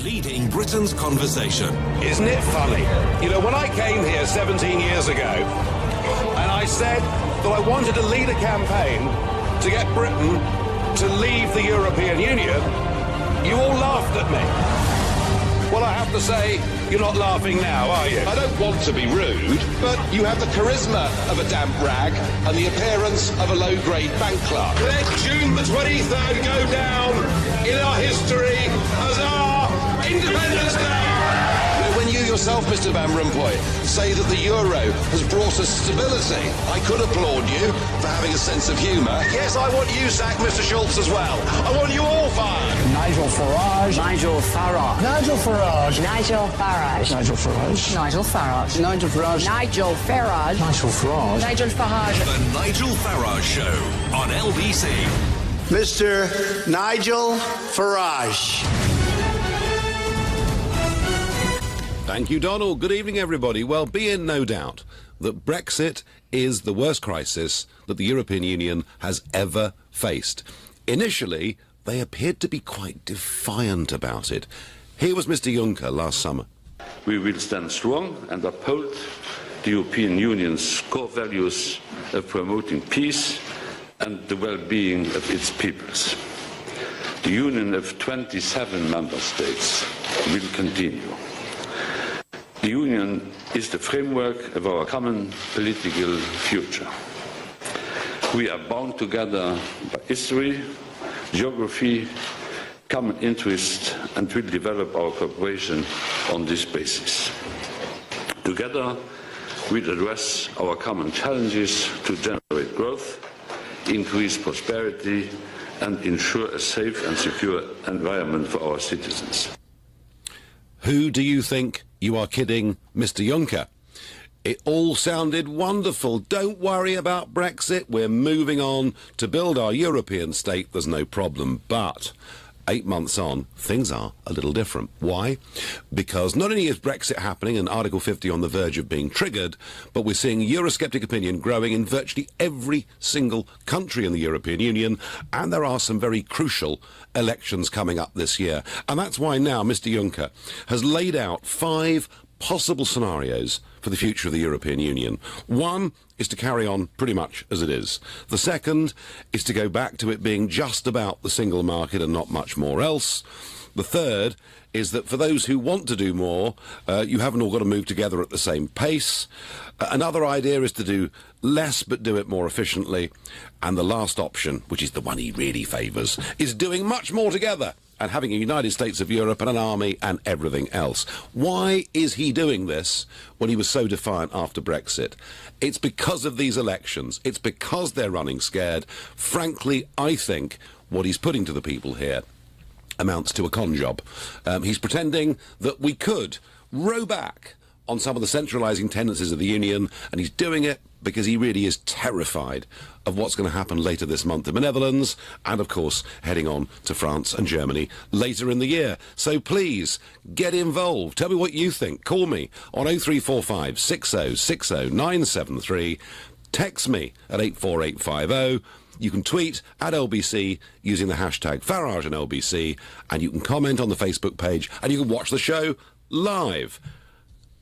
leading Britain's conversation. Isn't it funny? You know, when I came here 17 years ago, and I said that I wanted to lead a campaign to get Britain to leave the European Union, you all laughed at me. Well, I have to say, you're not laughing now, are you? I don't want to be rude, but you have the charisma of a damp rag and the appearance of a low-grade bank clerk. Let June the 23rd go down in our history as our Independence Day. When you yourself, Mr. Van Rompuy, say that the euro has brought us stability, I could applaud you for having a sense of humour. Yes, I want you sacked, Mr. Schultz, as well. I want you all fired. Nigel Farage. Nigel Farage. Nigel Farage. Nigel Farage. Nigel Farage. Nigel Farage. Nigel Farage. Nigel Farage. Nigel Farage. Nigel Farage. The Nigel Farage Show on LBC. Mr. Nigel Farage. Thank you, Donald. Good evening, everybody. Well, be in no doubt that Brexit is the worst crisis that the European Union has ever faced. Initially, they appeared to be quite defiant about it. Here was Mr. Juncker last summer. We will stand strong and uphold the European Union's core values of promoting peace and the well-being of its peoples. The union of 27 member states will continue. The Union is the framework of our common political future. We are bound together by history, geography, common interest, and will develop our cooperation on this basis. Together, we'll address our common challenges to generate growth, increase prosperity, and ensure a safe and secure environment for our citizens. Who do you think you are kidding, Mr. Juncker? It all sounded wonderful. Don't worry about Brexit. We're moving on to build our European state. There's no problem. But 8 months on, things are a little different. Why? Because not only is Brexit happening and Article 50 on the verge of being triggered, but we're seeing Eurosceptic opinion growing in virtually every single country in the European Union, and there are some very crucial elections coming up this year. And that's why now Mr. Juncker has laid out 5 possible scenarios for the future of the European Union. One is to carry on pretty much as it is. The second is to go back to it being just about the single market and not much more else. The third is that for those who want to do more, you haven't all got to move together at the same pace. Another idea is to do less but do it more efficiently. And the last option, which is the one he really favours, is doing much more together and having a United States of Europe and an army and everything else. Why is he doing this when he was so defiant after Brexit? It's because of these elections. It's because they're running scared. Frankly, I think what he's putting to the people here amounts to a con job. He's pretending that we could row back on some of the centralising tendencies of the Union, and he's doing it because he really is terrified of what's going to happen later this month in the Netherlands, and of course heading on to France and Germany later in the year. So please, get involved. Tell me what you think. Call me on 0345 60 60 973. Text me at 84850. You can tweet at LBC using the hashtag Farage and LBC, and you can comment on the Facebook page, and you can watch the show live.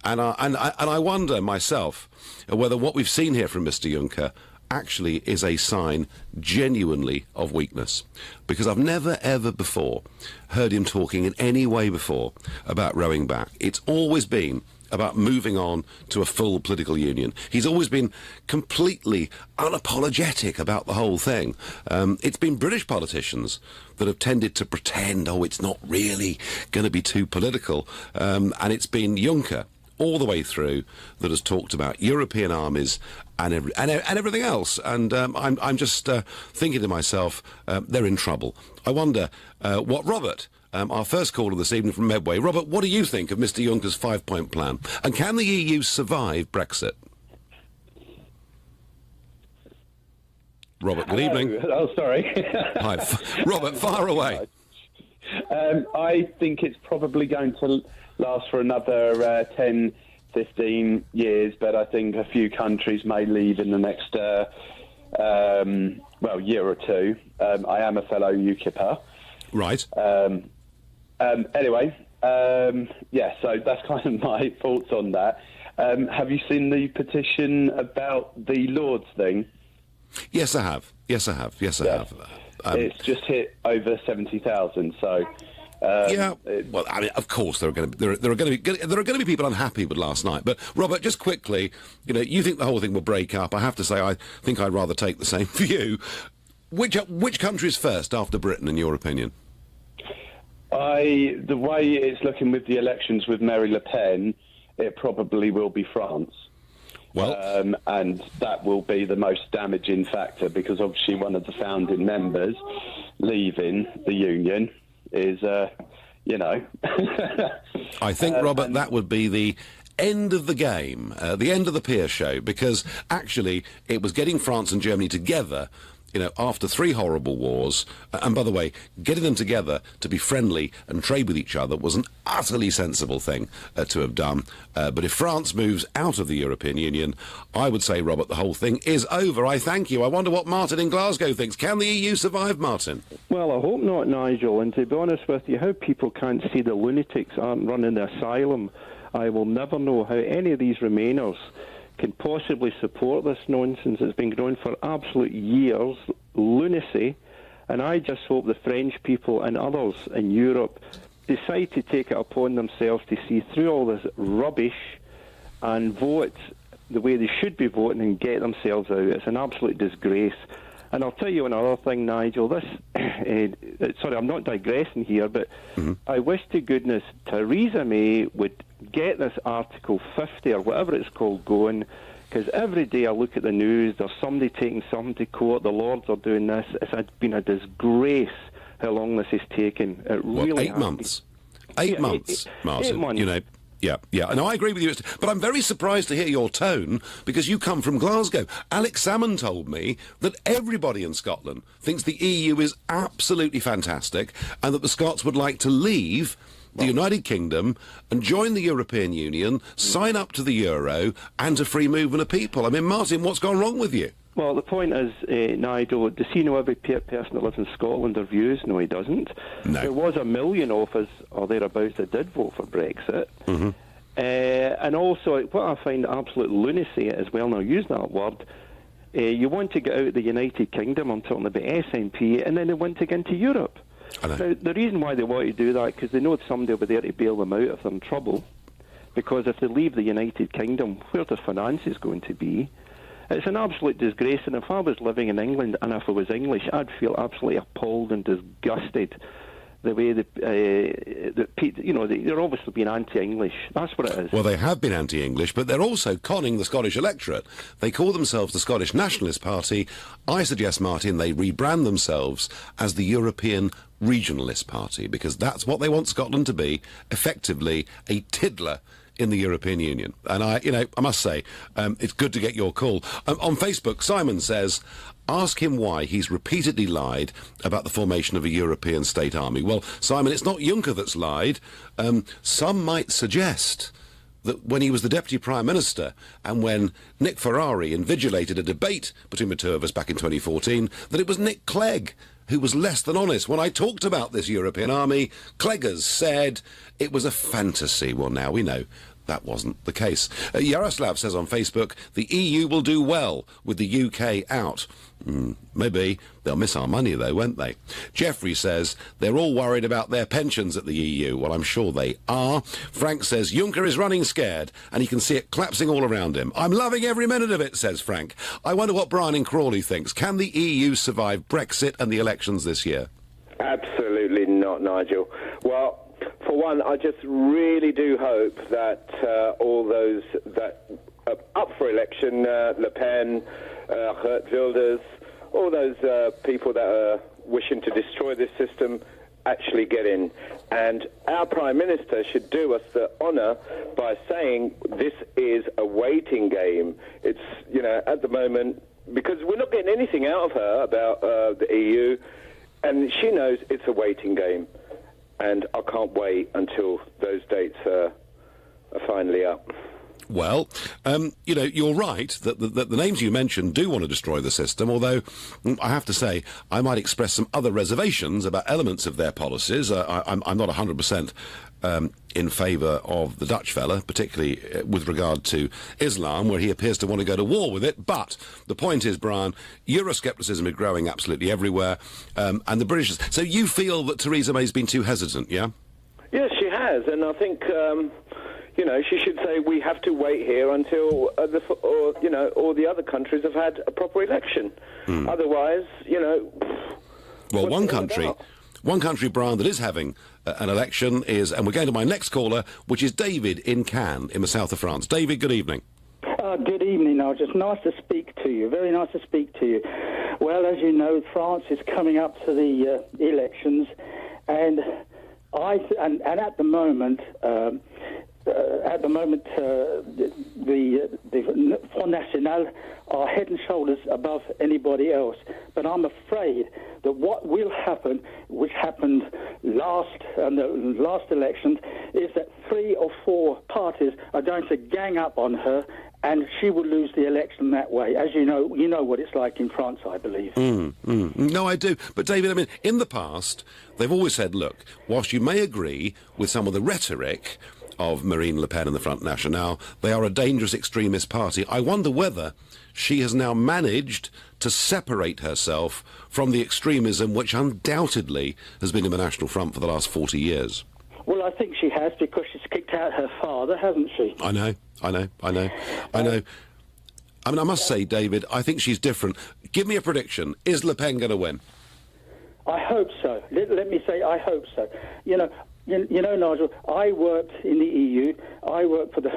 And I wonder myself whether what we've seen here from Mr. Juncker actually is a sign genuinely of weakness. Because I've never, ever before heard him talking in any way before about rowing back. It's always been about moving on to a full political union. He's always been completely unapologetic about the whole thing. It's been British politicians that have tended to pretend, oh, it's not really going to be too political. And it's been Juncker all the way through that has talked about European armies and everything else. And I'm just thinking to myself, they're in trouble. I wonder what Robert, our first caller this evening from Medway. Robert, what do you think of Mr. Juncker's 5-point plan? And can the EU survive Brexit? Robert, good evening. Oh, sorry. Hi. Robert, fire away. I think it's probably going to last for another 10, 15 years, but I think a few countries may leave in the next, year or two. I am a fellow UKIPper. Right. Anyway, Yeah, so that's kind of my thoughts on that. Have you seen the petition about the Lords thing? Yes, I have. Yes, I have. It's just hit over 70,000. So well, I mean, of course there are going to be people unhappy with last night. But Robert, just quickly, you think the whole thing will break up. I have to say, I think I'd rather take the same view. Which country's first after Britain, in your opinion? The way it's looking with the elections with Marine Le Pen, it probably will be France. Well, and that will be the most damaging factor, because obviously one of the founding members leaving the union is, I think, Robert, that would be the end of the game, the end of the peer show, because actually it was getting France and Germany together, after 3 horrible wars. And by the way, getting them together to be friendly and trade with each other was an utterly sensible thing to have done. But if France moves out of the European Union, I would say, Robert, the whole thing is over. I thank you. I wonder what Martin in Glasgow thinks. Can the EU survive, Martin? Well, I hope not, Nigel. And to be honest with you, how people can't see the lunatics aren't running the asylum, I will never know how any of these Remainers can possibly support this nonsense that's been going on for absolute years, lunacy, and I just hope the French people and others in Europe decide to take it upon themselves to see through all this rubbish and vote the way they should be voting and get themselves out. It's an absolute disgrace. And I'll tell you another thing, Nigel. Sorry, I'm not digressing here, but I wish to goodness Theresa May would get this Article 50 or whatever it's called going, because every day I look at the news, there's somebody taking something to court, the Lords are doing this. It's been a disgrace how long this has taken. It really 8 months. 8 months, Martin. 8 months. Yeah. And I agree with you. But I'm very surprised to hear your tone, because you come from Glasgow. Alex Salmon told me that everybody in Scotland thinks the EU is absolutely fantastic and that the Scots would like to leave the United Kingdom and join the European Union, sign up to the euro and to free movement of people. I mean, Martin, what's gone wrong with you? Well, the point is, Nigel, does he know every person that lives in Scotland their views? No, he doesn't. No. There was 1 million of us, or thereabouts, that did vote for Brexit. And also, what I find absolute lunacy as well, now use that word, you want to get out of the United Kingdom, I'm talking about SNP, and then they want to get into Europe. Now, the reason why they want to do that, because they know somebody will be there to bail them out if they're in trouble. Because if they leave the United Kingdom, where the finances going to be? It's an absolute disgrace, and if I was living in England and if I was English, I'd feel absolutely appalled and disgusted the way they're obviously being anti-English. That's what it is. Well, they have been anti-English, but they're also conning the Scottish electorate. They call themselves the Scottish Nationalist Party. I suggest, Martin, they rebrand themselves as the European Regionalist Party, because that's what they want Scotland to be, effectively a tiddler in the European Union. And I must say, it's good to get your call. On Facebook, Simon says, ask him why he's repeatedly lied about the formation of a European state army. Well, Simon, it's not Juncker that's lied. Some might suggest that when he was the Deputy Prime Minister and when Nick Ferrari invigilated a debate between the two of us back in 2014, that it was Nick Clegg who was less than honest. When I talked about this European army, Cleggers said it was a fantasy. Well, now we know that wasn't the case. Yaroslav says on Facebook, the EU will do well with the UK out. Maybe. They'll miss our money, though, won't they? Jeffrey says they're all worried about their pensions at the EU. Well, I'm sure they are. Frank says Juncker is running scared, and he can see it collapsing all around him. I'm loving every minute of it, says Frank. I wonder what Brian in Crawley thinks. Can the EU survive Brexit and the elections this year? Absolutely not, Nigel. Well, for one, I just really do hope that all those that are up for election, Le Pen, Geert Wilders, all those people that are wishing to destroy this system actually get in. And our Prime Minister should do us the honour by saying this is a waiting game. It's, at the moment, because we're not getting anything out of her about the EU, and she knows it's a waiting game. And I can't wait until those dates are finally up. Well, you're right that the names you mentioned do want to destroy the system, although I have to say I might express some other reservations about elements of their policies. I'm not 100% in favour of the Dutch fella, particularly with regard to Islam, where he appears to want to go to war with it. But the point is, Brian, Euroscepticism is growing absolutely everywhere, and the British... So you feel that Theresa May's been too hesitant, yeah? Yes, she has, and I think... she should say we have to wait here until all the other countries have had a proper election. Otherwise, Well, one country, Brian, that is having an election is, and we're going to my next caller, which is David in Cannes in the south of France. David, good evening. Good evening, Nigel. It's nice to speak to you. Very nice to speak to you. Well, as you know, France is coming up to the elections, and at the moment. The Front National are head and shoulders above anybody else. But I'm afraid that what will happen, which happened last election, is that 3 or 4 parties are going to gang up on her, and she will lose the election that way. As you know what it's like in France, I believe. No, I do. But, David, I mean, in the past, they've always said, look, whilst you may agree with some of the rhetoric of Marine Le Pen and the Front National, they are a dangerous extremist party. I wonder whether she has now managed to separate herself from the extremism which undoubtedly has been in the National Front for the last 40 years. Well, I think she has, because she's kicked out her father, hasn't she? I know. I mean, I must say, David, I think she's different. Give me a prediction. Is Le Pen going to win? I hope so. Let me say I hope so. You know, Nigel, I worked in the EU. I worked for the...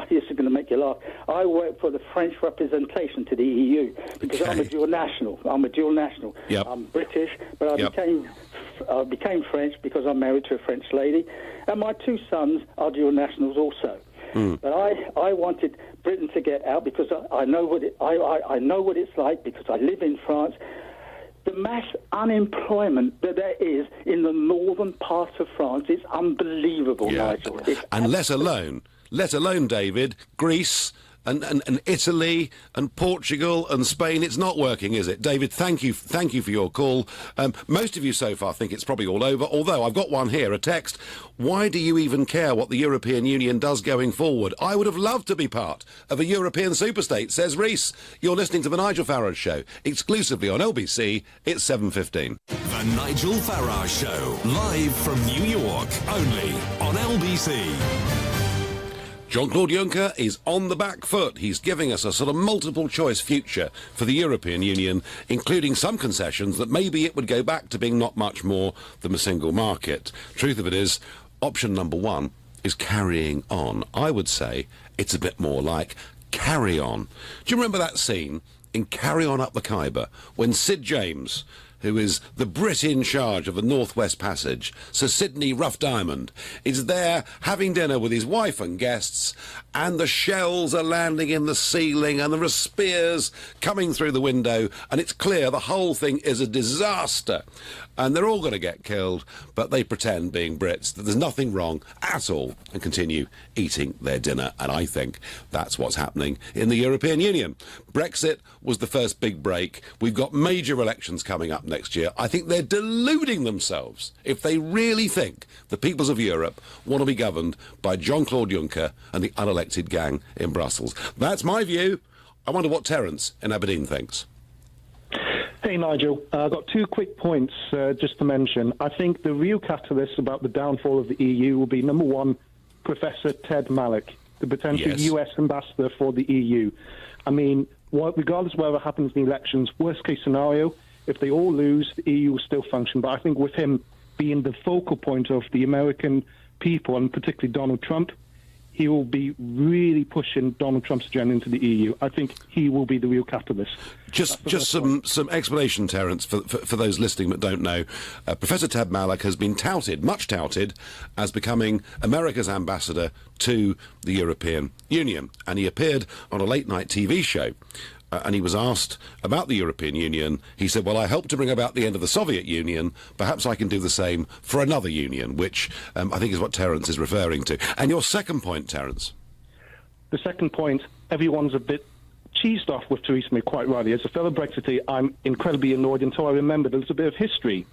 this is going to make you laugh. I worked for the French representation to the EU, because I'm a dual national. Yep. I'm British, but I became French because I'm married to a French lady, and my 2 sons are dual nationals also. But I wanted Britain to get out, because I know what I know what it's like, because I live in France. The mass unemployment that there is in the northern parts of France is unbelievable, Nigel. And let alone, David, Greece and Italy and Portugal and Spain. It's not working, is it? David, thank you for your call. Most of you so far think it's probably all over, although I've got one here, a text. Why do you even care what the European Union does going forward? I would have loved to be part of a European superstate, says Reese. You're listening to The Nigel Farage Show, exclusively on LBC. It's 7:15. The Nigel Farage Show, live from New York, only on LBC. Jean-Claude Juncker is on the back foot. He's giving us a sort of multiple-choice future for the European Union, including some concessions that maybe it would go back to being not much more than a single market. Truth of it is, option number 1 is carrying on. I would say it's a bit more like carry on. Do you remember that scene in Carry On Up the Khyber when Sid James, who is the Brit in charge of the North West Passage, Sir Sidney Rough Diamond, is there having dinner with his wife and guests, and the shells are landing in the ceiling, and there are spears coming through the window, and it's clear the whole thing is a disaster, and they're all going to get killed, but they pretend, being Brits, that there's nothing wrong at all, and continue eating their dinner. And I think that's what's happening in the European Union. Brexit was the first big break. We've got major elections coming up next year. I think they're deluding themselves if they really think the peoples of Europe want to be governed by Jean-Claude Juncker and the unelected gang in Brussels. That's my view. I wonder what Terence in Aberdeen thinks. Hey, Nigel. I've got 2 quick points just to mention. I think the real catalyst about the downfall of the EU will be, number 1, Professor Ted Malloch, the potential US ambassador for the EU. I mean, regardless of whatever happens in the elections, worst-case scenario, if they all lose, the EU will still function. But I think with him being the focal point of the American people, and particularly Donald Trump, he will be really pushing Donald Trump's agenda into the EU. I think he will be the real catalyst. Just some explanation, Terence, for those listening that don't know. Professor Ted Malloch has been much touted, as becoming America's ambassador to the European Union. And he appeared on a late-night TV show. And he was asked about the European Union. He said, well, I helped to bring about the end of the Soviet Union. Perhaps I can do the same for another union, which I think is what Terence is referring to. And your second point, Terence? the second point, everyone's a bit cheesed off with Theresa May, quite rightly. As a fellow Brexiteer, I'm incredibly annoyed until I remember there's a bit of history.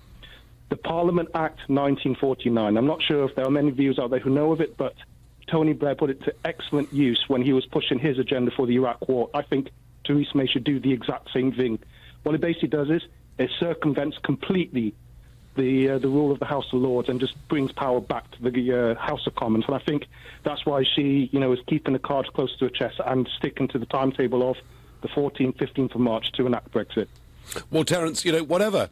The Parliament Act 1949. I'm not sure if there are many viewers out there who know of it, but Tony Blair put it to excellent use when he was pushing his agenda for the Iraq War. I think Theresa May should do the exact same thing. What it basically does is it circumvents completely the rule of the House of Lords and just brings power back to the House of Commons. And I think that's why she, is keeping the cards close to her chest and sticking to the timetable of the 14th, 15th of March to enact Brexit. Well, Terence, whatever,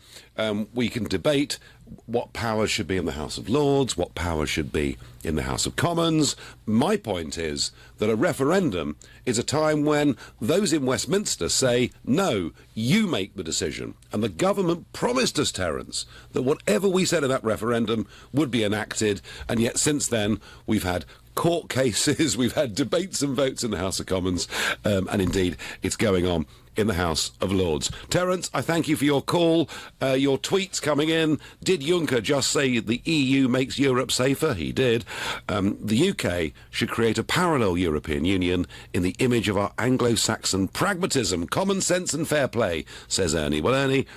we can debate what powers should be in the House of Lords, what powers should be in the House of Commons. My point is that a referendum is a time when those in Westminster say, no, you make the decision. And the government promised us, Terence, that whatever we said in that referendum would be enacted, and yet since then we've had court cases, we've had debates and votes in the House of Commons, and indeed it's going on in the House of Lords. Terence, I thank you for your call. Your tweets coming in. Did Juncker just say the EU makes Europe safer? He did. The UK should create a parallel European Union in the image of our Anglo-Saxon pragmatism, common sense and fair play, says Ernie. Well, Ernie,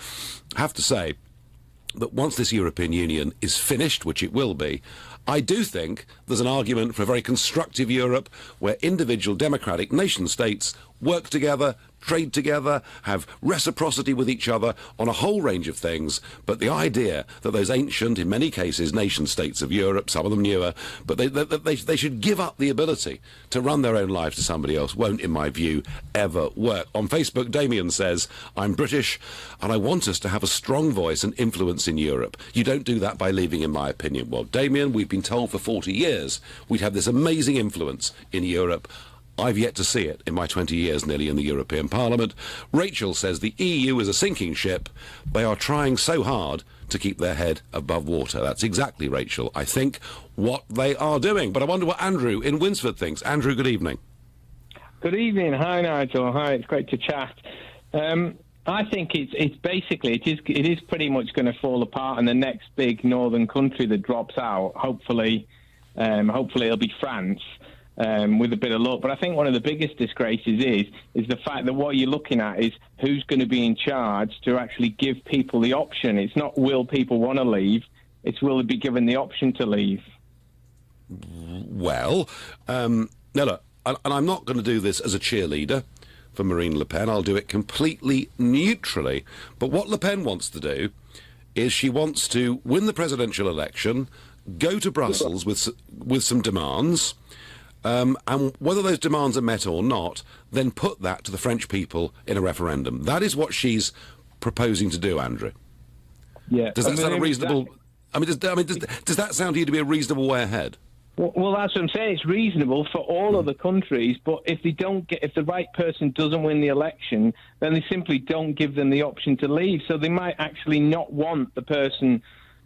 I have to say that once this European Union is finished, which it will be, I do think there's an argument for a very constructive Europe where individual democratic nation-states work together, trade together, have reciprocity with each other on a whole range of things. But the idea that those ancient, in many cases, nation-states of Europe, some of them newer, but they should give up the ability to run their own lives to somebody else won't, in my view, ever work. On Facebook, Damien says, I'm British and I want us to have a strong voice and influence in Europe. You don't do that by leaving, in my opinion. Well, Damien, we've been told for 40 years we'd have this amazing influence in Europe. I've yet to see it in my 20 years nearly in the European Parliament. Rachel says the EU is a sinking ship. They are trying so hard to keep their head above water. That's exactly, Rachel, I think, what they are doing. But I wonder what Andrew in Winsford thinks. Andrew, good evening. Good evening. Hi, Nigel. Hi, it's great to chat. I think it's basically, it is pretty much going to fall apart, and the next big northern country that drops out, hopefully it'll be France. With a bit of luck. But I think one of the biggest disgraces is the fact that what you're looking at is who's going to be in charge to actually give people the option. It's not will people want to leave, it's will they be given the option to leave. Well, now look, and I'm not going to do this as a cheerleader for Marine Le Pen. I'll do it completely neutrally. But what Le Pen wants to do is she wants to win the presidential election, go to Brussels with some demands, and whether those demands are met or not, then put that to the French people in a referendum. That is what she's proposing to do, Andrew. Yeah. Does that sound a reasonable... does that sound to you to be a reasonable way ahead? Well, that's what I'm saying. It's reasonable for all other countries, but if the right person doesn't win the election, then they simply don't give them the option to leave. So they might actually not want the person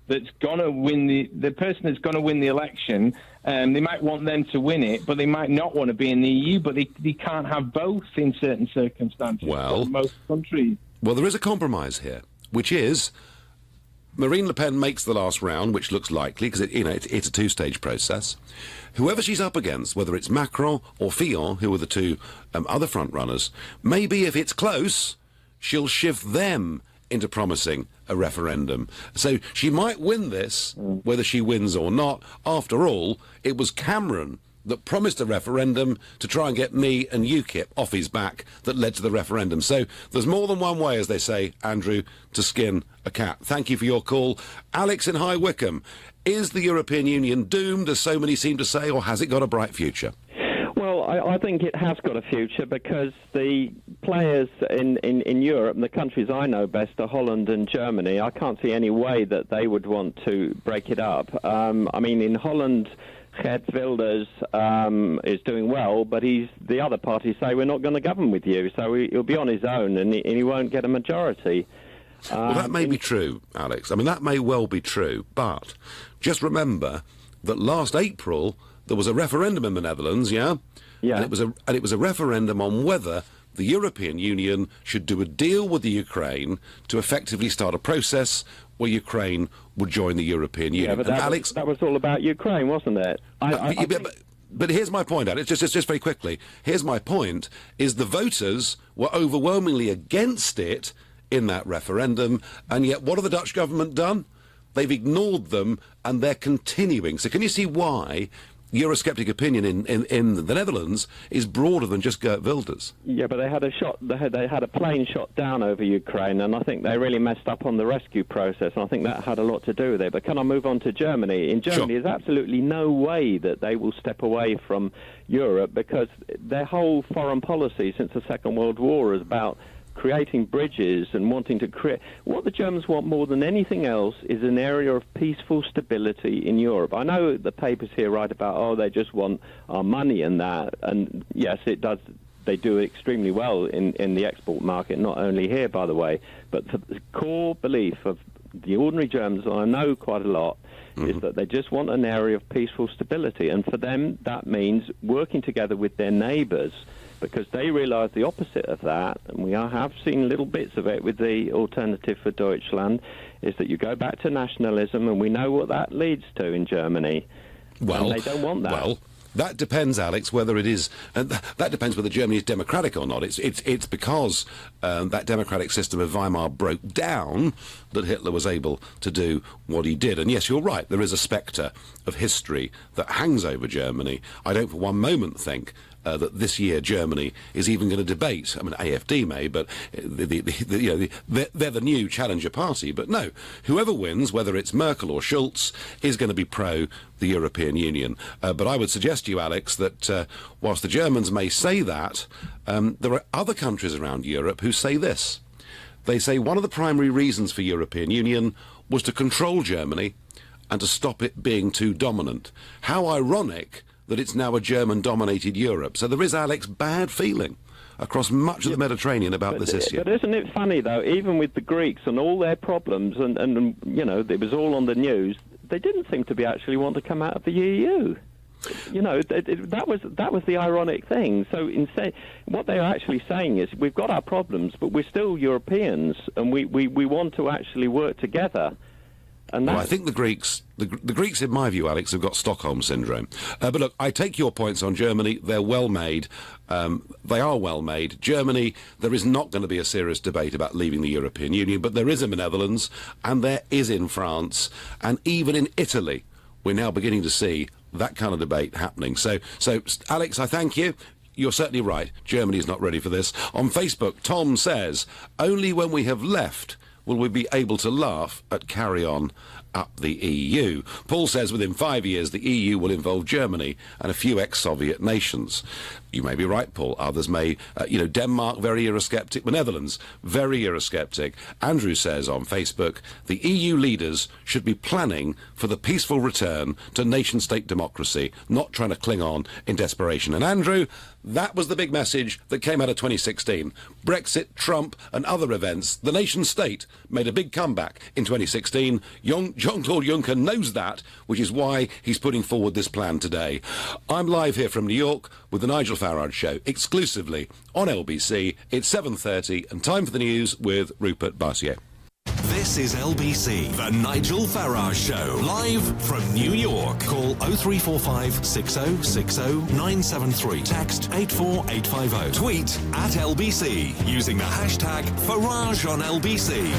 that's going to win the person that's going to win the election. They might want them to win it, but they might not want to be in the EU. But they can't have both in certain circumstances. Well, for most countries. Well, there is a compromise here, which is Marine Le Pen makes the last round, which looks likely because it's a two-stage process. Whoever she's up against, whether it's Macron or Fillon, who are the two other front runners, maybe if it's close, she'll shift them into promising a referendum. So she might win this, whether she wins or not. After all, it was Cameron that promised a referendum to try and get me and UKIP off his back that led to the referendum. So there's more than one way, as they say, Andrew, to skin a cat. Thank you for your call. Alex in High Wycombe, is the European Union doomed, as so many seem to say, or has it got a bright future? Well, I think it has got a future because the players in Europe, and the countries I know best are Holland and Germany. I can't see any way that they would want to break it up. In Holland, Geert Wilders is doing well, but the other parties say we're not going to govern with you, so he'll be on his own and he won't get a majority. Well, that may be true, Alex. That may well be true, but just remember that last April there was a referendum in the Netherlands, yeah? Yeah. And it was a referendum on whether the European Union should do a deal with the Ukraine to effectively start a process where Ukraine would join the European Union. Yeah, but that was all about Ukraine, wasn't it? But here's my point, Alex, just very quickly. Here's my point, is the voters were overwhelmingly against it in that referendum, and yet what have the Dutch government done? They've ignored them, and they're continuing. So can you see why Eurosceptic opinion in the Netherlands is broader than just Geert Wilders? Yeah, but they had a plane shot down over Ukraine, and I think they really messed up on the rescue process, and I think that had a lot to do with it. But can I move on to Germany? In Germany, there's absolutely no way that they will step away from Europe, because their whole foreign policy since the Second World War is about creating bridges and wanting to create... What the Germans want more than anything else is an area of peaceful stability in Europe. I know the papers here write about, they just want our money and that, and yes, it does. They do extremely well in the export market, not only here, by the way, but the core belief of the ordinary Germans, and I know quite a lot, is that they just want an area of peaceful stability, and for them that means working together with their neighbours, because they realise the opposite of that, and we have seen little bits of it with the Alternative for Deutschland, is that you go back to nationalism, and we know what that leads to in Germany. Well, and they don't want that. Well, that depends, Alex, whether it is... that depends whether Germany is democratic or not. It's because that democratic system of Weimar broke down that Hitler was able to do what he did. And yes, you're right, there is a spectre of history that hangs over Germany. I don't for one moment think that this year Germany is even going to debate. I mean, AfD may, but they're the new challenger party. But no, whoever wins, whether it's Merkel or Schulz, is going to be pro the European Union. But I would suggest to you, Alex, that whilst the Germans may say that, there are other countries around Europe who say this. They say one of the primary reasons for European Union was to control Germany and to stop it being too dominant. How ironic that it's now a German-dominated Europe. So there is, Alex, bad feeling across much of the Mediterranean about this issue. But isn't it funny, though, even with the Greeks and all their problems, and you know, it was all on the news, they didn't seem to be actually want to come out of the EU. You know, that was the ironic thing. So instead, what they're actually saying is, we've got our problems, but we're still Europeans, and we want to actually work together. And well, I think the Greeks, in my view, Alex, have got Stockholm Syndrome. But look, I take your points on Germany. They're well made. They are well made. Germany, there is not going to be a serious debate about leaving the European Union, but there is in the Netherlands, and there is in France, and even in Italy, we're now beginning to see that kind of debate happening. So Alex, I thank you. You're certainly right. Germany is not ready for this. On Facebook, Tom says, only when we have left will we be able to laugh at carry on up the EU. Paul says within 5 years the EU will involve Germany and a few ex-Soviet nations. You may be right, Paul. Others may, Denmark, very Eurosceptic. The Netherlands, very Eurosceptic. Andrew says on Facebook, the EU leaders should be planning for the peaceful return to nation-state democracy, not trying to cling on in desperation. And Andrew, that was the big message that came out of 2016. Brexit, Trump and other events. The nation-state made a big comeback in 2016. Jean-Claude Juncker knows that, which is why he's putting forward this plan today. I'm live here from New York with the Nigel Farage Show, exclusively on LBC. It's 7:30 and time for the news with Rupert Bartier. This is LBC, the Nigel Farage Show, live from New York. Call 0345 6060 973. Text 84850. Tweet at LBC using the hashtag Farage on LBC.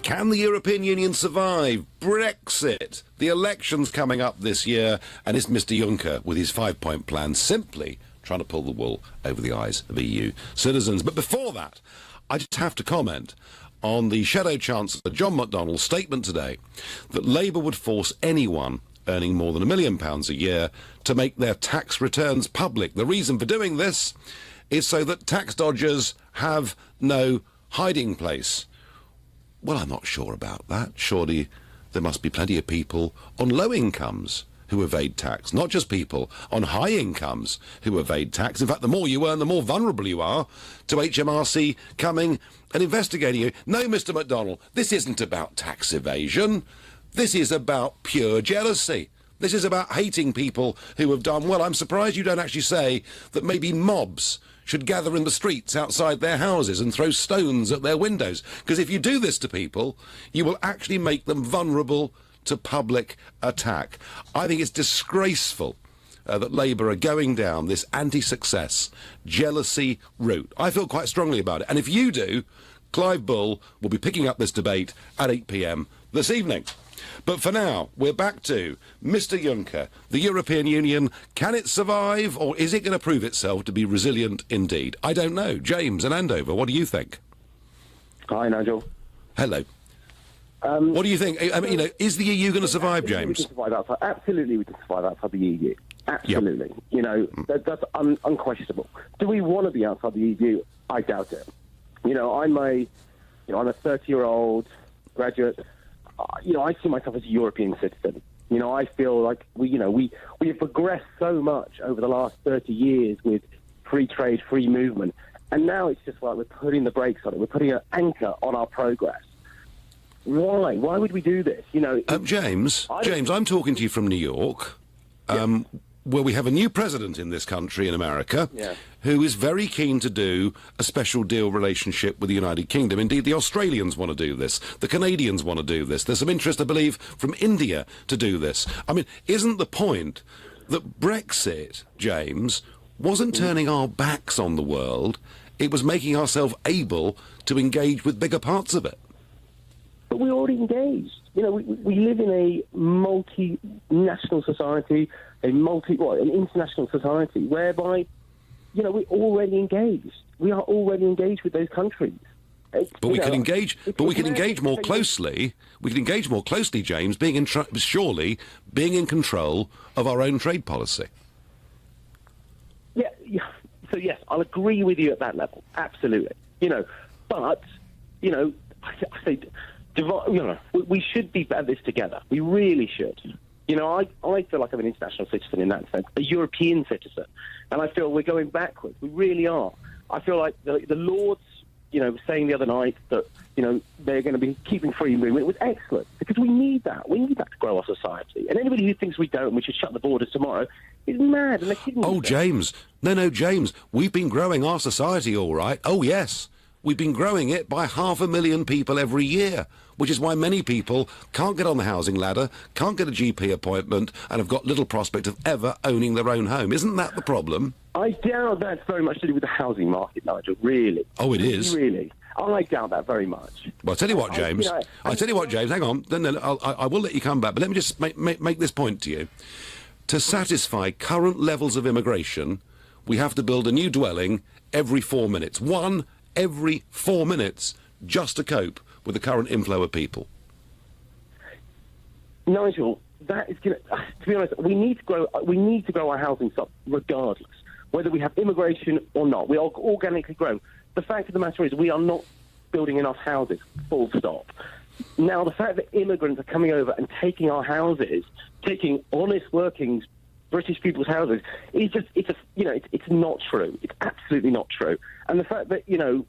Can the European Union survive Brexit? The election's coming up this year, and it's Mr Juncker with his 5-point plan simply trying to pull the wool over the eyes of EU citizens. But before that, I just have to comment on the Shadow Chancellor John McDonnell's statement today that Labour would force anyone earning more than £1 million a year to make their tax returns public. The reason for doing this is so that tax dodgers have no hiding place. Well, I'm not sure about that. Surely there must be plenty of people on low incomes who evade tax, not just people on high incomes who evade tax. In fact, the more you earn, the more vulnerable you are to HMRC coming and investigating you. No, Mr McDonnell, this isn't about tax evasion. This is about pure jealousy. This is about hating people who have done well. I'm surprised you don't actually say that maybe mobs should gather in the streets outside their houses and throw stones at their windows. Because if you do this to people, you will actually make them vulnerable to public attack. I think it's disgraceful that Labour are going down this anti-success, jealousy route. I feel quite strongly about it. And if you do, Clive Bull will be picking up this debate at 8 p.m. this evening. But for now, we're back to Mr. Juncker. The European Union, can it survive, or is it going to prove itself to be resilient indeed? I don't know. James in Andover, what do you think? Hi, Nigel. Hello. What do you think? I mean, is the EU going to survive, James? We can survive outside. Absolutely, we can survive outside the EU. Absolutely. Yep. That's unquestionable. Do we want to be outside the EU? I doubt it. I'm a 30-year-old graduate. I see myself as a European citizen. I feel like we have progressed so much over the last 30 years with free trade, free movement, and now it's just like we're putting the brakes on it. We're putting an anchor on our progress. Why? Why would we do this? James, I'm talking to you from New York, where we have a new president in this country, in America, who is very keen to do a special deal relationship with the United Kingdom. Indeed, the Australians want to do this. The Canadians want to do this. There's some interest, I believe, from India to do this. I mean, isn't the point that Brexit, James, wasn't turning our backs on the world, it was making ourselves able to engage with bigger parts of it? But we're already engaged. We live in a multinational society, an international society, whereby, we're already engaged. We are already engaged with those countries. But we can engage. But we can engage more closely. We can engage more closely, James, surely being in control of our own trade policy. Yeah. So yes, I'll agree with you at that level. Absolutely. But I say. We should be at this together. We really should. I feel like I'm an international citizen in that sense, a European citizen, and I feel we're going backwards. We really are. I feel like the Lords, saying the other night that, they're going to be keeping free movement was excellent, because we need that. We need that to grow our society. And anybody who thinks we don't and we should shut the borders tomorrow is mad, and they're kidding. Oh, James. No, James. We've been growing our society all right. Oh, yes. We've been growing it by 500,000 people every year, which is why many people can't get on the housing ladder, can't get a GP appointment, and have got little prospect of ever owning their own home. Isn't that the problem? I doubt that's very much to do with the housing market, Nigel, really. Oh, it is? Really. I doubt that very much. Well, I'll tell you what, James. James, hang on. No, I will let you come back, but let me just make this point to you. To satisfy current levels of immigration, we have to build a new dwelling every 4 minutes. One every 4 minutes, just to cope with the current inflow of people. Nigel, that is going to be honest, we need to grow our housing stock regardless, whether we have immigration or not. We are organically grown. The fact of the matter is we are not building enough houses, full stop. Now, the fact that immigrants are coming over and taking our houses, taking honest working British people's houses, it's not true. It's absolutely not true. And the fact that, you're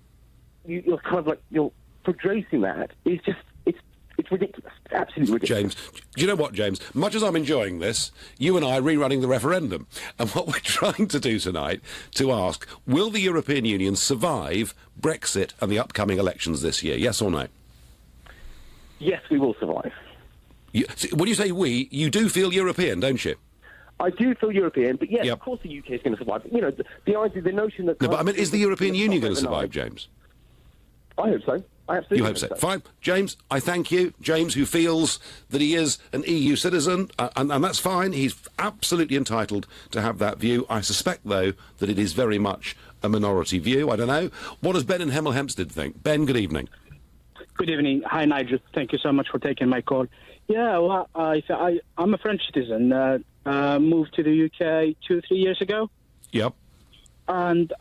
kind of like, you're producing that is just, it's ridiculous. Absolutely ridiculous. James, do you know what, James? Much as I'm enjoying this, you and I are rerunning the referendum. And what we're trying to do tonight, to ask, will the European Union survive Brexit and the upcoming elections this year? Yes or no? Yes, we will survive. When you say we, you do feel European, don't you? I do feel European, but yes, of course the UK is going to survive. The idea, the notion that... No, but I mean, is the European Union going to survive, James? I hope so. I absolutely You hope so. Fine. James, I thank you. James, who feels that he is an EU citizen, and that's fine. He's absolutely entitled to have that view. I suspect, though, that it is very much a minority view. I don't know. What does Ben in Hemel Hempstead think? Ben, good evening. Good evening. Hi, Nigel. Thank you so much for taking my call. Yeah, well, I'm a French citizen. Moved to the UK 2-3 years ago. Yep. And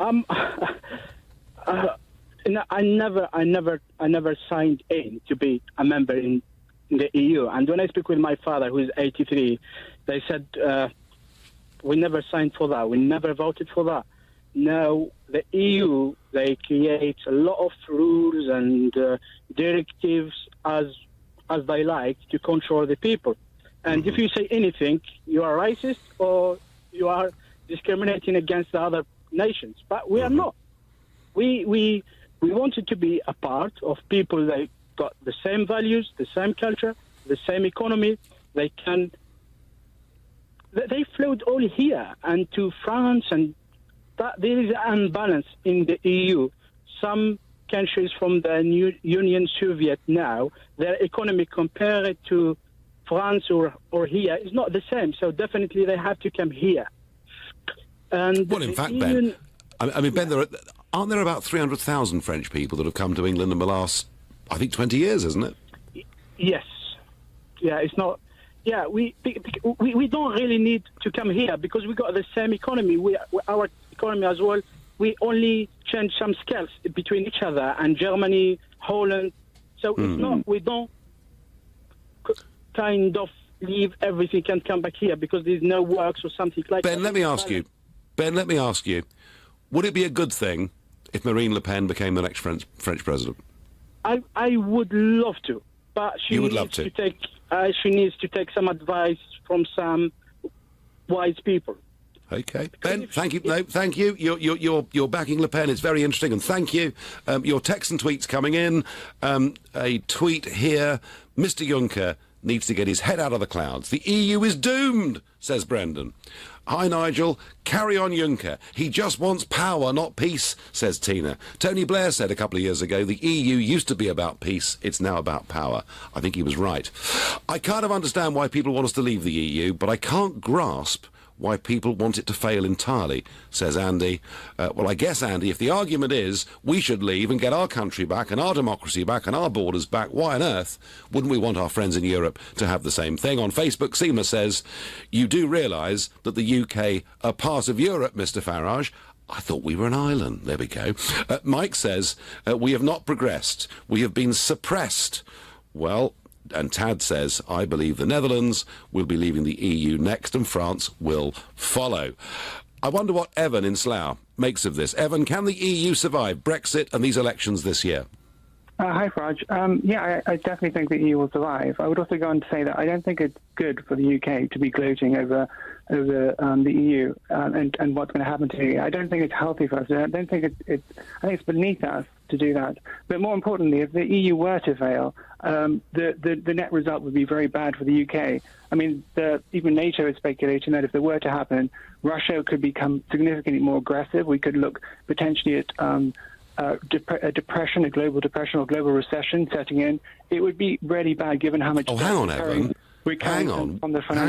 I never signed in to be a member in the EU. And when I speak with my father, who is 83, they said we never signed for that. We never voted for that. Now the EU, they create a lot of rules and directives as they like to control the people. And if you say anything, you are racist or you are discriminating against the other nations. But we are not. We wanted to be a part of people that got the same values, the same culture, the same economy. They can they flowed all here and to France, and that there is an imbalance in the EU. Some countries from the new Union Soviet now, their economy compared to France or here is not the same. So definitely they have to come here. And well, in fact, Ben, I mean, Ben, aren't there about 300,000 French people that have come to England in the last, I think, 20 years, isn't it? Yes. Yeah, it's not. Yeah, we don't really need to come here because we got the same economy. Our economy as well. We only change some scales between each other and Germany, Holland. So it's not. We don't kind of leave everything and come back here because there's no works or something like that. Ben, let me ask you. Would it be a good thing if Marine Le Pen became the next French president? I would love to, but she needs to take some advice from some wise people. Okay, Ben. Thank you. No, thank you. You're backing Le Pen. It's very interesting, and thank you. Your texts and tweets coming in. A tweet here: Mr. Juncker needs to get his head out of the clouds. The EU is doomed, says Brendan. Hi, Nigel. Carry on, Juncker. He just wants power, not peace, says Tina. Tony Blair said a couple of years ago, the EU used to be about peace, it's now about power. I think he was right. I kind of understand why people want us to leave the EU, but I can't grasp why people want it to fail entirely, says Andy. Well, I guess, Andy, if the argument is we should leave and get our country back and our democracy back and our borders back, why on earth wouldn't we want our friends in Europe to have the same thing? On Facebook, Seema says, you do realise that the UK are part of Europe, Mr Farage. I thought we were an island. There we go. Mike says, we have not progressed. We have been suppressed. Well, and Tad says, I believe the Netherlands will be leaving the EU next and France will follow. I wonder what Evan in Slough makes of this. Evan, can the EU survive Brexit and these elections this year? Hi, Farage. I definitely think the EU will survive. I would also go on to say that I don't think it's good for the UK to be gloating over the EU and what's going to happen to the EU. I don't think it's healthy for us. I think it's beneath us to do that. But more importantly, if the EU were to fail, the net result would be very bad for the UK. I mean, even NATO is speculating that if it were to happen, Russia could become significantly more aggressive. We could look potentially at a depression, a global depression or global recession setting in. It would be really bad given how much... Oh, hang on, Evan. Hang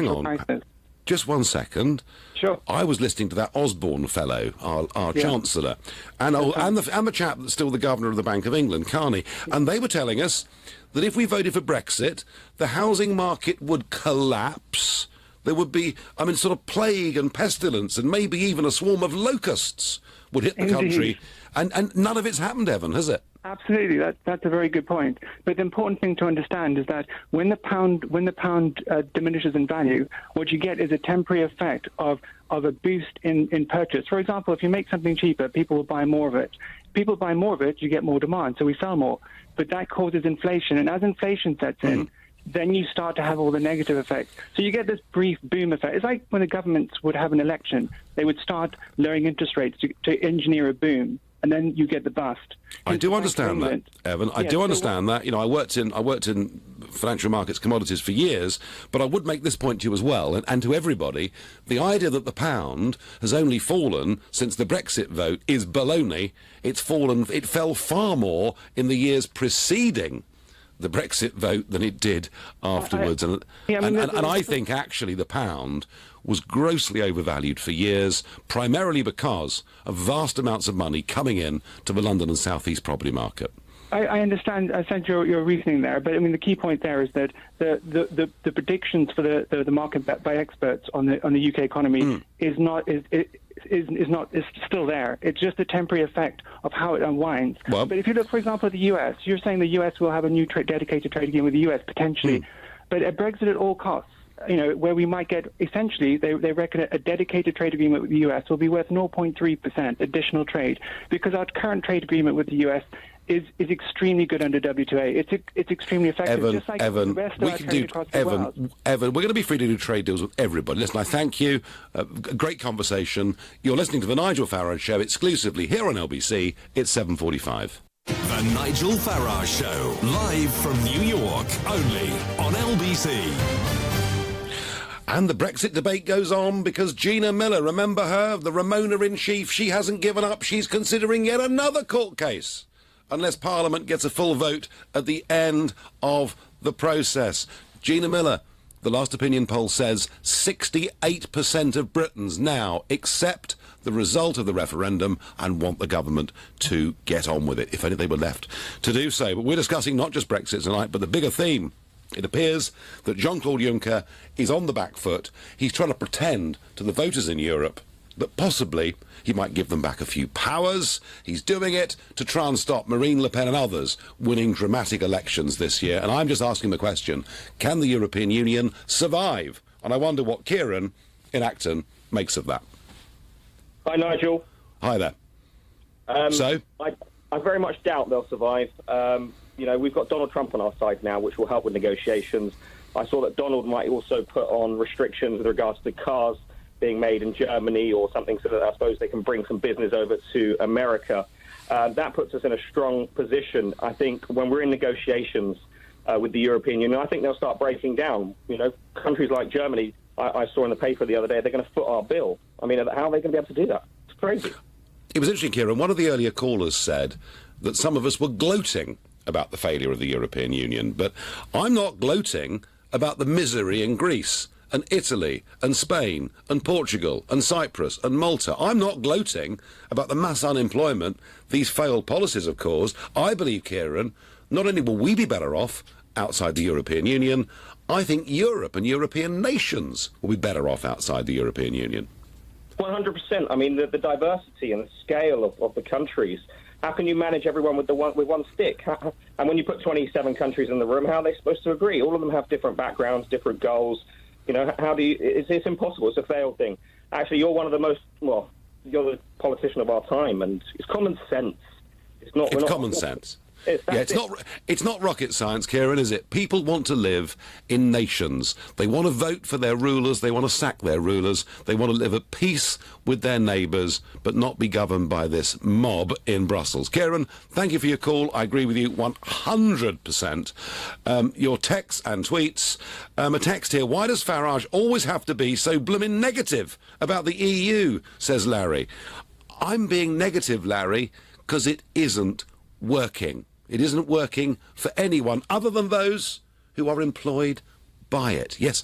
on. Crisis. Just one second. Sure. I was listening to that Osborne fellow, our Chancellor, and the chap that's still the Governor of the Bank of England, Carney, and they were telling us that if we voted for Brexit, the housing market would collapse. There would be, sort of plague and pestilence and maybe even a swarm of locusts would hit the country. And none of it's happened, Evan, has it? Absolutely, that's a very good point. But the important thing to understand is that when the pound diminishes in value, what you get is a temporary effect of a boost in purchase. For example, if you make something cheaper, people will buy more of it. People buy more of it, you get more demand, so we sell more. But that causes inflation, and as inflation sets in, then you start to have all the negative effects. So you get this brief boom effect. It's like when the governments would have an election, they would start lowering interest rates to engineer a boom. And then you get the bust. I do understand that, Evan. I do understand that. You know, I worked in financial markets, commodities for years, but I would make this point to you as well, and to everybody. The idea that the pound has only fallen since the Brexit vote is baloney. It fell far more in the years preceding the Brexit vote than it did afterwards. I think actually the pound was grossly overvalued for years, primarily because of vast amounts of money coming in to the London and South East property market. I understand your reasoning there, but I mean the key point there is that the predictions for the market by experts on the UK economy is still there. It's just a temporary effect of how it unwinds. Well, but if you look, for example, at the US, you're saying the US will have a new dedicated trade agreement with the US potentially, but a Brexit at all costs. You know, where we might get, essentially, they reckon a dedicated trade agreement with the US will be worth 0.3% additional trade, because our current trade agreement with the US is extremely good under WTO. It's extremely effective. Evan, we're going to be free to do trade deals with everybody. Listen, I thank you. Great conversation. You're listening to the Nigel Farage Show exclusively here on LBC. It's 7:45. The Nigel Farage Show, live from New York, only on LBC. And the Brexit debate goes on because Gina Miller, remember her, the Ramona-in-chief, she hasn't given up. She's considering yet another court case, unless Parliament gets a full vote at the end of the process. Gina Miller, the last opinion poll says 68% of Britons now accept the result of the referendum and want the government to get on with it, if only they were left to do so. But we're discussing not just Brexit tonight, but the bigger theme. It appears that Jean Claude Juncker is on the back foot. He's trying to pretend to the voters in Europe that possibly he might give them back a few powers. He's doing it to try and stop Marine Le Pen and others winning dramatic elections this year. And I'm just asking the question, can the European Union survive? And I wonder what Kieran in Acton makes of that. Hi, Nigel. Hi there. I very much doubt they'll survive. We've got Donald Trump on our side now, which will help with negotiations. I saw that Donald might also put on restrictions with regards to cars being made in Germany or something, so that I suppose they can bring some business over to America. That puts us in a strong position. I think when we're in negotiations with the European Union, I think they'll start breaking down. Countries like Germany, I saw in the paper the other day, they're going to foot our bill. I mean, how are they going to be able to do that? It's crazy. It was interesting, Kieran. One of the earlier callers said that some of us were gloating about the failure of the European Union, but I'm not gloating about the misery in Greece and Italy and Spain and Portugal and Cyprus and Malta. I'm not gloating about the mass unemployment these failed policies have caused. I believe, Kieran, not only will we be better off outside the European Union, I think Europe and European nations will be better off outside the European Union. 100%. I mean, the diversity and the scale of the countries. How can you manage everyone with one stick? And when you put 27 countries in the room, how are they supposed to agree? All of them have different backgrounds, different goals. How do you... It's impossible. It's a failed thing. Actually, you're one of the most... Well, you're the politician of our time, and it's common sense. It's common sense. It's not rocket science, Kieran, is it? People want to live in nations. They want to vote for their rulers. They want to sack their rulers. They want to live at peace with their neighbours, but not be governed by this mob in Brussels. Kieran, thank you for your call. I agree with you 100%. Your texts and tweets. A text here. Why does Farage always have to be so blooming negative about the EU, says Larry. I'm being negative, Larry, because it isn't working. It isn't working for anyone other than those who are employed by it. Yes,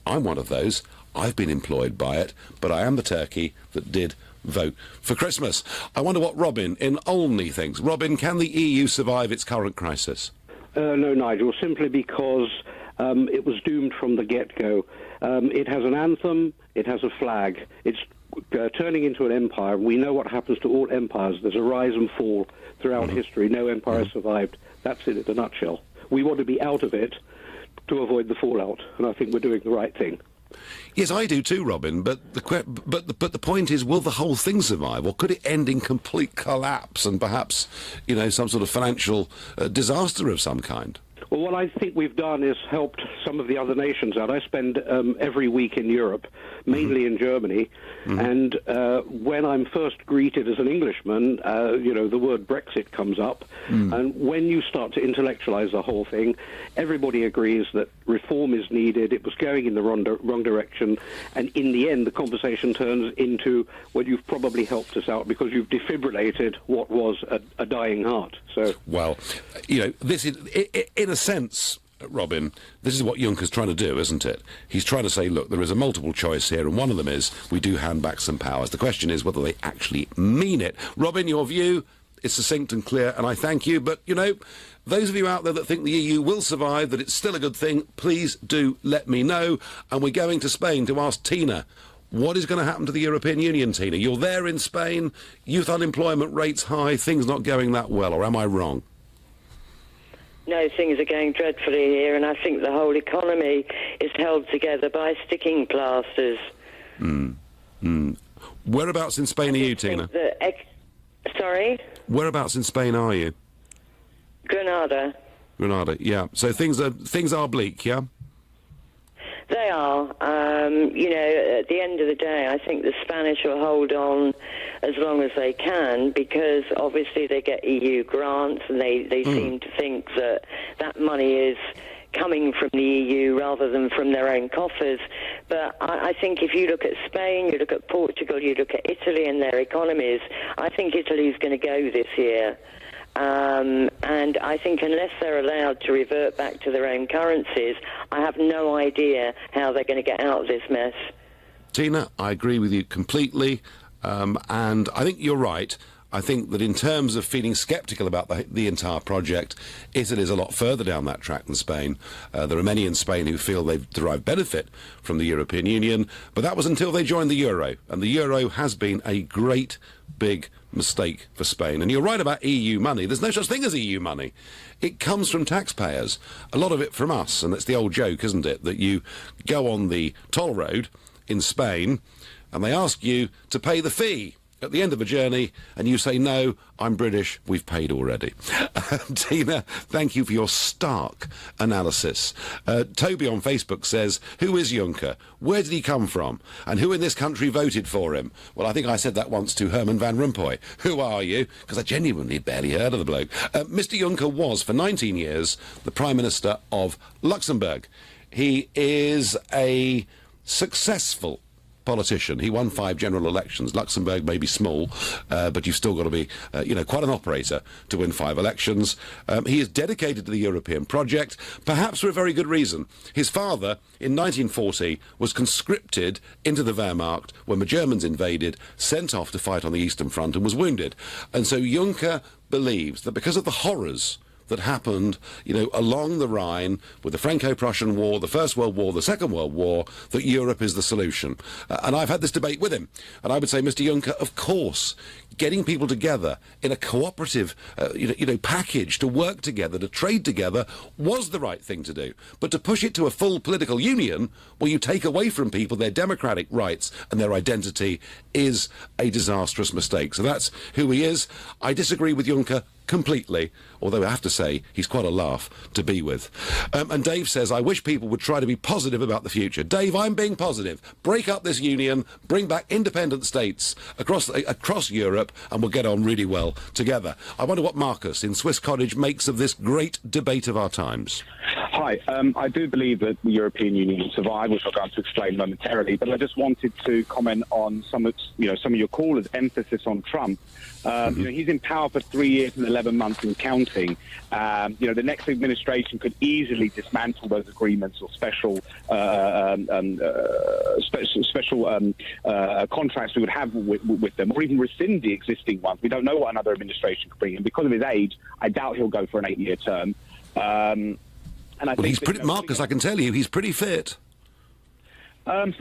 I'm one of those. I've been employed by it, but I am the turkey that did vote for Christmas. I wonder what Robin in Olney thinks. Robin, can the EU survive its current crisis? No, Nigel, simply because it was doomed from the get-go. It has an anthem, it has a flag, it's turning into an empire. We know what happens to all empires. There's a rise and fall throughout history. No empire survived. That's it in a nutshell. We want to be out of it to avoid the fallout, and I think we're doing the right thing. Yes, I do too, Robin, but the point is, will the whole thing survive, or could it end in complete collapse and perhaps, some sort of financial disaster of some kind? Well, what I think we've done is helped some of the other nations out. I spend every week in Europe, mainly in Germany, and when I'm first greeted as an Englishman, the word Brexit comes up, and when you start to intellectualize the whole thing, everybody agrees that reform is needed. It was going in the wrong direction, and in the end, the conversation turns into, well, you've probably helped us out because you've defibrillated what was a dying heart. So, well, this is in a sense, Robin, this is what Juncker's trying to do, isn't it? He's trying to say, look, there is a multiple choice here, and one of them is we do hand back some powers. The question is whether they actually mean it. Robin, your view is succinct and clear, and I thank you. But, those of you out there that think the EU will survive, that it's still a good thing, please do let me know. And we're going to Spain to ask Tina, what is going to happen to the European Union, Tina? You're there in Spain, youth unemployment rates high, things not going that well, or am I wrong? No, things are going dreadfully here, and I think the whole economy is held together by sticking plasters. Whereabouts in Spain are you, Tina? Sorry? Whereabouts in Spain are you? Granada. Granada, yeah. So things are bleak, yeah? They are. At the end of the day, I think the Spanish will hold on as long as they can because obviously they get EU grants and they seem to think that money is, coming from the EU rather than from their own coffers. But I think if you look at Spain, you look at Portugal, you look at Italy and their economies, I think Italy's going to go this year. And I think unless they're allowed to revert back to their own currencies, I have no idea how they're going to get out of this mess. Tina, I agree with you completely, and I think you're right. I think that in terms of feeling sceptical about the entire project, Italy is a lot further down that track than Spain. There are many in Spain who feel they've derived benefit from the European Union, but that was until they joined the euro, and the euro has been a great big mistake for Spain. And you're right about EU money. There's no such thing as EU money. It comes from taxpayers, a lot of it from us, and it's the old joke, isn't it, that you go on the toll road in Spain and they ask you to pay the fee at the end of a journey, and you say, no, I'm British, we've paid already. Tina, thank you for your stark analysis. Toby on Facebook says, who is Juncker? Where did he come from? And who in this country voted for him? Well, I think I said that once to Herman Van Rompuy. Who are you? Because I genuinely barely heard of the bloke. Mr. Juncker was, for 19 years, the Prime Minister of Luxembourg. He is a successful politician. He won 5 general elections. Luxembourg may be small, but you've still got to be, quite an operator to win 5 elections. He is dedicated to the European project, perhaps for a very good reason. His father, in 1940, was conscripted into the Wehrmacht when the Germans invaded, sent off to fight on the Eastern Front, and was wounded. And so Juncker believes that because of the horrors that happened, along the Rhine with the Franco-Prussian War, the First World War, the Second World War, that Europe is the solution. And I've had this debate with him. And I would say, Mr. Juncker, of course, getting people together in a cooperative, package to work together, to trade together, was the right thing to do. But to push it to a full political union, where you take away from people their democratic rights and their identity, is a disastrous mistake. So that's who he is. I disagree with Juncker completely, although I have to say he's quite a laugh to be with. And Dave says, I wish people would try to be positive about the future. Dave, I'm being positive. Break up this union, bring back independent states across Europe, and we'll get on really well together. I wonder what Marcus in Swiss Cottage makes of this great debate of our times. Hi, I do believe that the European Union will survive, which I'm going to explain momentarily, but I just wanted to comment on some of your callers' emphasis on Trump. He's in power for 3 years and 11 months and counting. The next administration could easily dismantle those agreements or special contracts we would have with them, or even rescind the existing ones. We don't know what another administration could bring in. Because of his age, I doubt he'll go for an 8-year term. He's pretty, Marcus, I can tell you, he's pretty fit.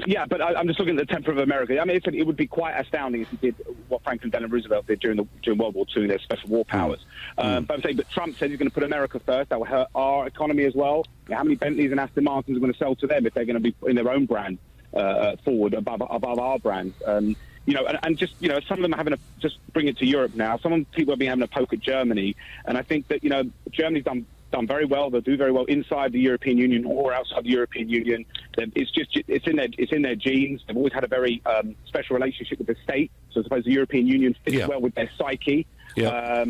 Yeah, but I'm just looking at the temper of America. I mean, it would be quite astounding if he did what Franklin Delano Roosevelt did during World War II, their special war powers. But Trump says he's going to put America first. That will hurt our economy as well. How many Bentleys and Aston Martins are going to sell to them if they're going to be putting their own brand forward above our brand? Some of them are having just bring it to Europe now. Some people have been having a poke at Germany, and I think that Germany's done very well. They'll do very well inside the European Union or outside the European Union. It's in their genes. They've always had a very special relationship with the state. So I suppose the European Union fits well with their psyche. Yeah.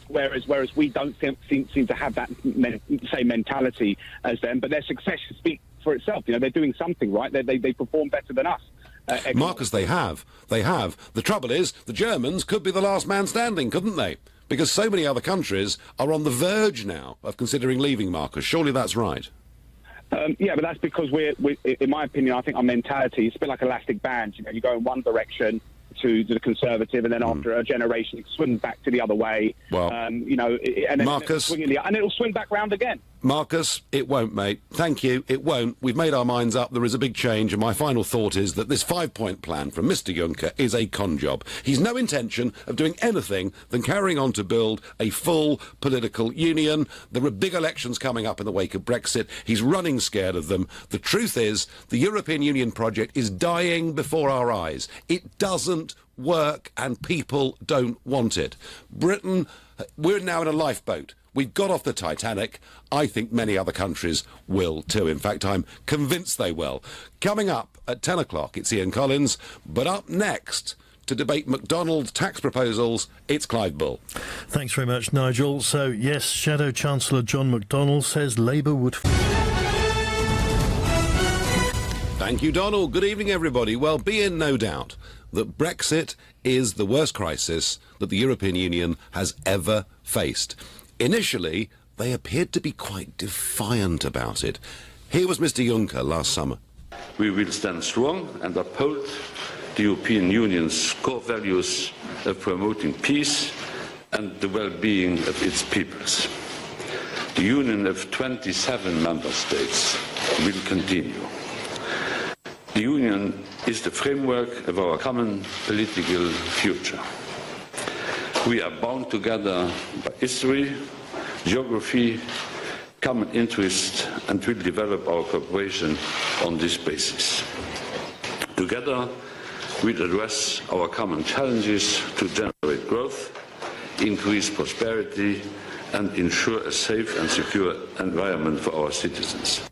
Whereas we don't seem to have that same mentality as them. But their success speaks for itself. They're doing something right. They perform better than us. Marcus, they have. The trouble is, the Germans could be the last man standing, couldn't they? Because so many other countries are on the verge now of considering leaving, Marcus. Surely that's right. Yeah, but that's because we're, in my opinion, I think our mentality is a bit like elastic bands. You go in one direction to the Conservative, and then after a generation, it swings back to the other way. Well, and then Marcus, it'll swing back round again. Marcus, it won't, mate. Thank you. It won't. We've made our minds up. There is a big change, and my final thought is that this 5-point plan from Mr. Juncker is a con job. He's no intention of doing anything than carrying on to build a full political union. There are big elections coming up in the wake of Brexit. He's running scared of them. The truth is, the European Union project is dying before our eyes. It doesn't work, and people don't want it. Britain, we're now in a lifeboat. We've got off the Titanic. I think many other countries will too. In fact, I'm convinced they will. Coming up at 10 o'clock, it's Ian Collins. But up next, to debate McDonald's tax proposals, it's Clive Bull. Thanks very much, Nigel. So, yes, Shadow Chancellor John McDonnell says Labour would... Thank you, Donald. Good evening, everybody. Well, be in no doubt that Brexit is the worst crisis that the European Union has ever faced. Initially, they appeared to be quite defiant about it. Here was Mr. Juncker last summer. We will stand strong and uphold the European Union's core values of promoting peace and the well-being of its peoples. The union of 27 member states will continue. The union is the framework of our common political future. We are bound together by history, geography, common interest, and will develop our cooperation on this basis. Together, we'll address our common challenges to generate growth, increase prosperity, and ensure a safe and secure environment for our citizens.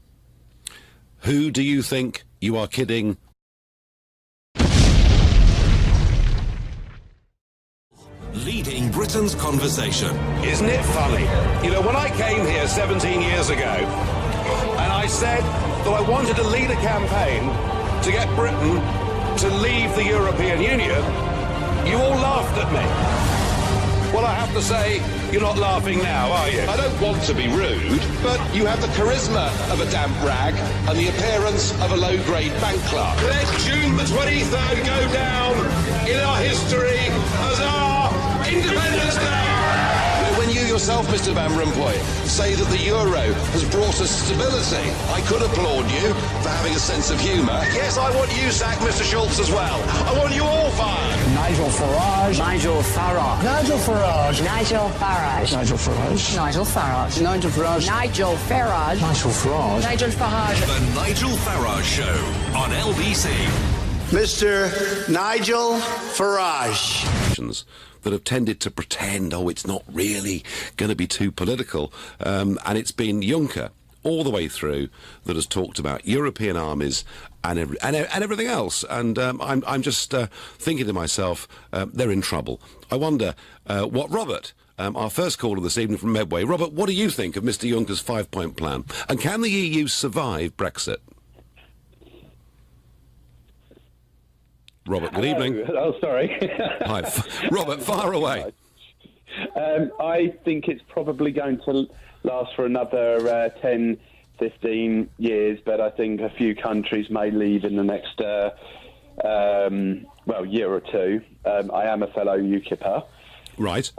Who do you think you are kidding? Leading Britain's conversation. Isn't it funny? You know, when I came here 17 years ago, and I said that I wanted to lead a campaign to get Britain to leave the European Union, you all laughed at me. Well, I have to say, you're not laughing now, are you? I don't want to be rude, but you have the charisma of a damp rag and the appearance of a low-grade bank clerk. Let June the 23rd go down in our history as our Independence Day! When you yourself, Mr. Van Rompuy, say that the euro has brought us stability, I could applaud you for having a sense of humour. Yes, I want you sacked, Mr. Schultz, as well. I want you all fired. Nigel Farage. Nigel Farage. Nigel Farage. Nigel Farage. Nigel Farage. Nigel Farage. Nigel Farage. Nigel Farage. Nigel Farage. Nigel Farage. The Nigel Farage Show on LBC. Mr. Nigel Farage. That have tended to pretend, oh, it's not really going to be too political. And it's been Juncker all the way through that has talked about European armies and everything else. And I'm just thinking to myself, they're in trouble. I wonder what Robert, our first caller this evening from Medway. Robert, what do you think of Mr. Juncker's 5-point plan? And can the EU survive Brexit? Robert, good evening. Oh, sorry. Hi. Robert, fire away. I think it's probably going to last for another 10, 15 years, but I think a few countries may leave in the next, year or two. I am a fellow UKIPper. Right.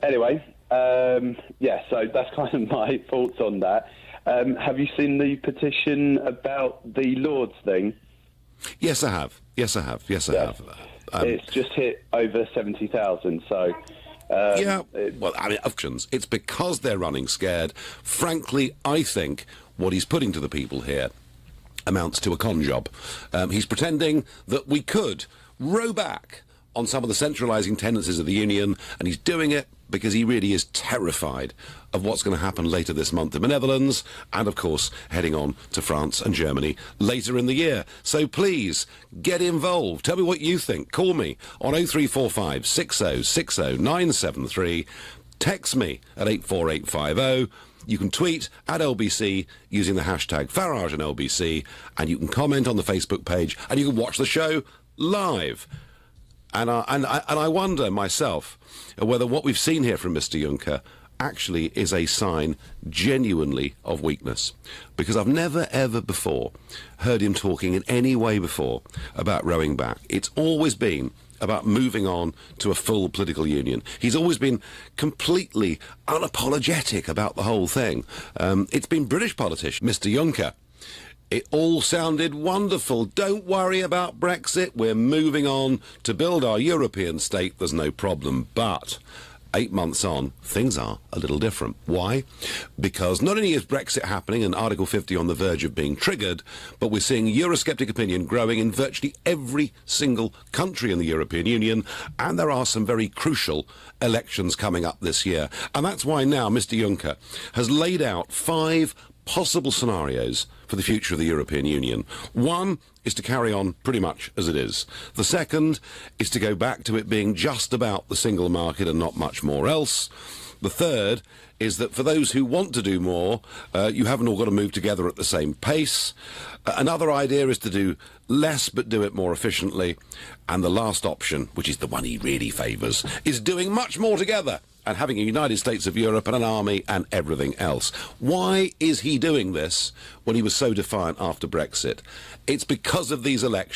Anyway, so that's kind of my thoughts on that. Have you seen the petition about the Lords thing? Yes, I have. Yes, I have. It's just hit over 70,000, so... options. It's because they're running scared. Frankly, I think what he's putting to the people here amounts to a con job. He's pretending that we could row back on some of the centralising tendencies of the Union, and he's doing it because he really is terrified of what's going to happen later this month in the Netherlands, and of course heading on to France and Germany later in the year. So please, get involved. Tell me what you think. Call me on 0345 60 60 973. Text me at 84850. You can tweet at LBC using the hashtag Farage and LBC, and you can comment on the Facebook page, and you can watch the show live. And I wonder myself whether what we've seen here from Mr. Juncker actually is a sign genuinely of weakness. Because I've never, ever before heard him talking in any way before about rowing back. It's always been about moving on to a full political union. He's always been completely unapologetic about the whole thing. It's been British politicians. Mr. Juncker. It all sounded wonderful. Don't worry about Brexit. We're moving on to build our European state. There's no problem. But 8 months on, things are a little different. Why? Because not only is Brexit happening and Article 50 on the verge of being triggered, but we're seeing Eurosceptic opinion growing in virtually every single country in the European Union, and there are some very crucial elections coming up this year. And that's why now Mr. Juncker has laid out 5 possible scenarios for the future of the European Union. One is to carry on pretty much as it is. The second is to go back to it being just about the single market and not much more else. The third is that for those who want to do more, you haven't all got to move together at the same pace. Another idea is to do less but do it more efficiently. And the last option, which is the one he really favours, is doing much more together and having a United States of Europe and an army and everything else. Why is he doing this when he was so defiant after Brexit? It's because of these elections.